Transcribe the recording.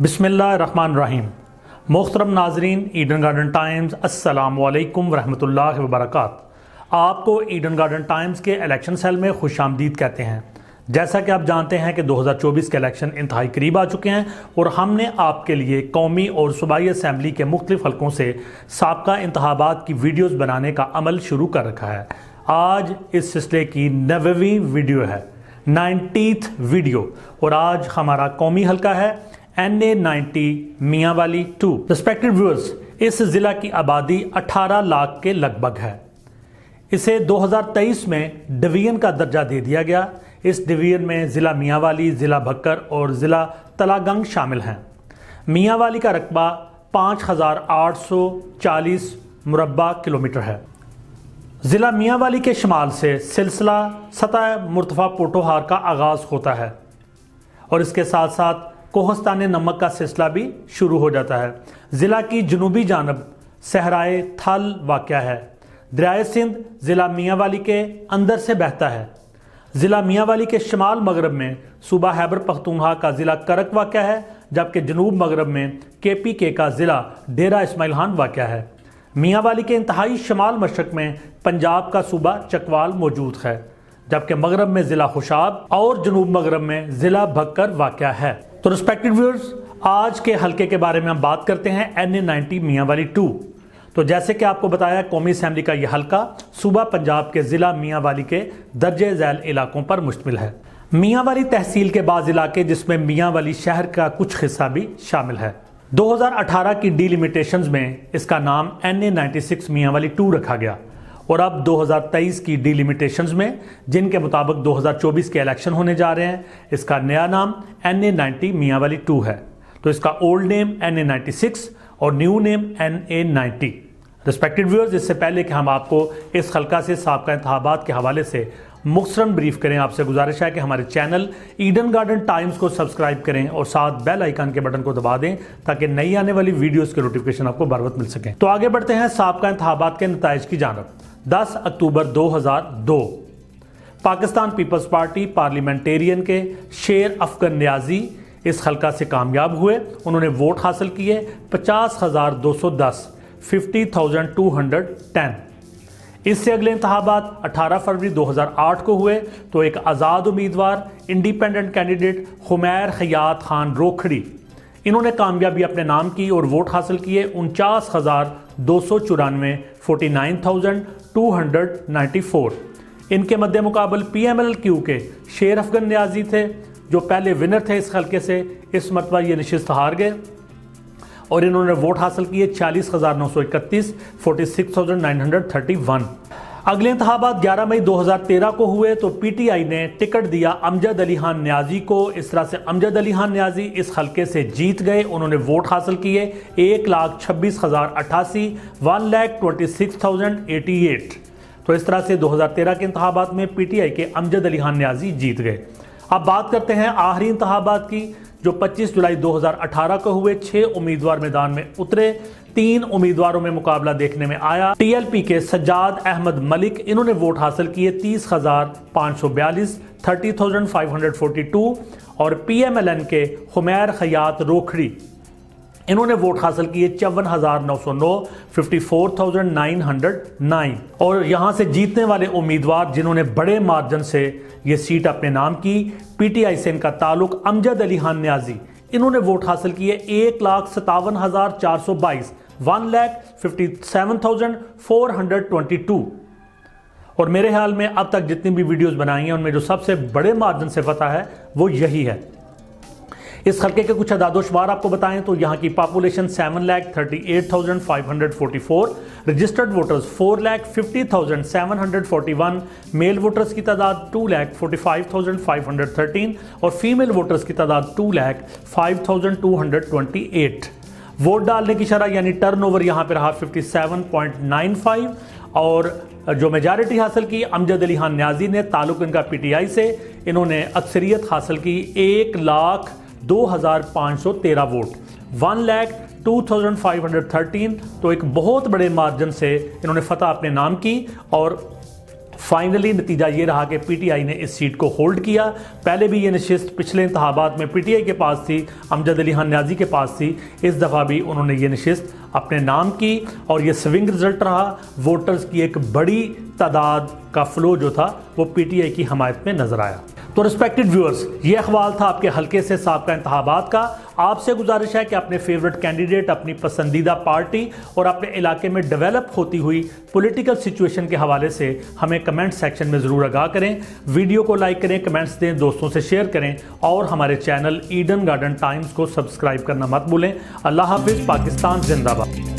बिस्मिल्लाहिर्रहमानिर्रहीम। मोहतरम नाजरीन, ईडन गार्डन टाइम्स अस्सलामु अलैकुम वरहमतुल्लाहि वबरकात। आपको ईडन गार्डन टाइम्स के इलेक्शन सेल में खुशामदीद कहते हैं। जैसा कि आप जानते हैं कि 2024 के इलेक्शन इंतहाई करीब आ चुके हैं और हमने आपके लिए कौमी और सूबाई असम्बली के मुख्तलिफ हलकों से साबका इंतखाबात की वीडियोज़ बनाने का अमल शुरू कर रखा है। आज इस सिलसिले की 90वीं वीडियो है, 90th वीडियो, और आज हमारा कौमी हलका है NA90 मियांवाली 2। रिस्पेक्टेड व्यूअर्स, इस ज़िला की आबादी 18 लाख के लगभग है। इसे 2023 में डिवीजन का दर्जा दे दिया गया। इस डिवीजन में ज़िला मियांवाली, ज़िला भक्कर और ज़िला तलागंग शामिल हैं। मियांवाली का रकबा 5840 मुरब्बा किलोमीटर है। ज़िला मियांवाली के शुमाल से सिलसिला सतह मुर्तफा पोटोहार का आगाज़ होता है और इसके साथ साथ कोहस्तान नमक का सिलसिला भी शुरू हो जाता है। ज़िला की जनूबी जानब सहराए थल वाक़या है। दरियाए सिंध ज़िला मियांवाली के अंदर से बहता है। ज़िला मियांवाली के शमाल मगरब में सूबा खैबर पख्तूनख्वा का ज़िला करक वाक़या है, जबकि जनूब मगरब में KPK का ज़िला डेरा इस्माइल खान वाक़या है। मियांवाली के इंतहाई शमाल मशरक़ में पंजाब का सूबा चकवाल मौजूद है, जबकि मगरब में ज़िला खुशाब और जनूब मगरब में ज़िला भक्कर वाक़या है। तो रिस्पेक्टेड व्यूअर्स, आज के हलके के बारे में हम बात करते हैं NA90 मियांवाली 2। तो जैसे कि आपको बताया, कौमी असम्बली का यह हलका सूबा पंजाब के ज़िला मियांवाली के दर्जे झैल इलाकों पर मुश्तमिल है। मियांवाली तहसील के बाज़ इलाके जिसमें मियांवाली शहर का कुछ हिस्सा भी शामिल है। 2018 की डिलिमिटेशंस में इसका नाम NA96 मियांवाली 2 रखा गया और अब 2023 की डिलिमिटेशंस में, जिनके मुताबिक 2024 के इलेक्शन होने जा रहे हैं, इसका नया नाम NA90 मियांवाली 2 है। तो इसका ओल्ड नेम NA96 और new name NA90। Respected viewers, इससे पहले कि हम आपको इस हल्का से साबका इंतखाबात के हवाले से मुख्तसरन ब्रीफ करें, आपसे गुजारिश है कि हमारे चैनल ईडन गार्डन टाइम्स को सब्सक्राइब करें और साथ बेल आइकन के बटन को दबा दें ताकि नई आने वाली वीडियोस के नोटिफिकेशन आपको बर वक्त मिल सकें। तो आगे बढ़ते हैं साबका इंतखाबात के नताइज की जानब। 10 अक्टूबर 2002 पाकिस्तान पीपल्स पार्टी पार्लियामेंटेरियन के शेर अफगन न्याजी इस हल्का से कामयाब हुए। उन्होंने वोट हासिल किए 50,210, 50,210। इससे अगले इंतखाबात 18 फरवरी 2008 को हुए तो एक आज़ाद उम्मीदवार इंडिपेंडेंट कैंडिडेट हुमैर खयात खान रोखड़ी, इन्होंने कामयाबी अपने नाम की और वोट हासिल किए 49,294, 49,294। इनके मध्य मुकाबल PMLQ के शेर अफगन न्याजी थे, जो पहले विनर थे इस हल्के से। इस मरतबा ये नशिस्त हार गए और इन्होंने वोट हासिल किए 40,931, 46,931। अगले इंतखाबात 11 मई 2013 को हुए तो PTI ने टिकट दिया अमजद अली खान न्याजी को। इस तरह से अमजद अली खान न्याजी इस हल्के से जीत गए। उन्होंने वोट हासिल किए 1,26,088, 1,26,088। तो इस तरह से 2013 के इंतखाबात में PTI के अमजद अली खान न्याजी जीत गए। अब बात करते हैं आखिरी इंतखाबात की, जो 25 जुलाई 2018 को हुए। 6 उम्मीदवार मैदान में उतरे। 3 उम्मीदवारों में मुकाबला देखने में आया। TLP के सज्जाद अहमद मलिक, इन्होंने वोट हासिल किए 30,542, 30,542। और PMLN के हुमैर खयात रोखड़ी, इन्होंने वोट हासिल किए 54,909, 54,909। और यहां से जीतने वाले उम्मीदवार जिन्होंने बड़े मार्जिन से ये सीट अपने नाम की, PTI से इनका ताल्लुक अमजद अली खान न्याजी, इन्होंने वोट हासिल किए 1,57,422, 1,57,422। और मेरे ख्याल में अब तक जितनी भी वीडियोस बनाई हैं उनमें जो सबसे बड़े मार्जिन से फतह है वो यही है। इस हल्के के कुछ अदादोशुमार आपको बताएं तो यहाँ की population 7,38,544, registered voters 4,50,741, male voters की तादाद 2,45,513 और फीमेल वोटर्स की तादाद 2,05,228। वोट डालने की शरह यानी टर्नओवर यहाँ पे रहा 57.95 और जो मेजॉरिटी हासिल की अमजद अली खान न्याजी ने, ताल्लुक इनका PTI से, इन्होंने अक्सरियत हासिल की 1,02,513 वोट, 1,02,513। तो एक बहुत बड़े मार्जिन से इन्होंने फतह अपने नाम की और फाइनली नतीजा ये रहा कि पीटीआई ने इस सीट को होल्ड किया। पहले भी ये नशिस्त पिछले इंतखाबात में पीटीआई के पास थी, अमजद अली खान न्याजी के पास थी, इस दफ़ा भी उन्होंने ये नशिस्त अपने नाम की और ये स्विंग रिजल्ट रहा। वोटर्स की एक बड़ी तादाद का फ्लो जो था वो पीटीआई की हमायत में नजर आया। तो रिस्पेक्टेड व्यूअर्स, ये अखबार था आपके हल्के से साबका इंतखाबात का। आपसे गुजारिश है कि अपने फेवरेट कैंडिडेट, अपनी पसंदीदा पार्टी और अपने इलाके में डेवलप होती हुई पॉलिटिकल सिचुएशन के हवाले से हमें कमेंट सेक्शन में ज़रूर आगाह करें। वीडियो को लाइक करें, कमेंट्स दें, दोस्तों से शेयर करें और हमारे चैनल ईडन गार्डन टाइम्स को सब्सक्राइब करना मत भूलें। अल्लाह हाफिज़। पाकिस्तान जिंदाबाद।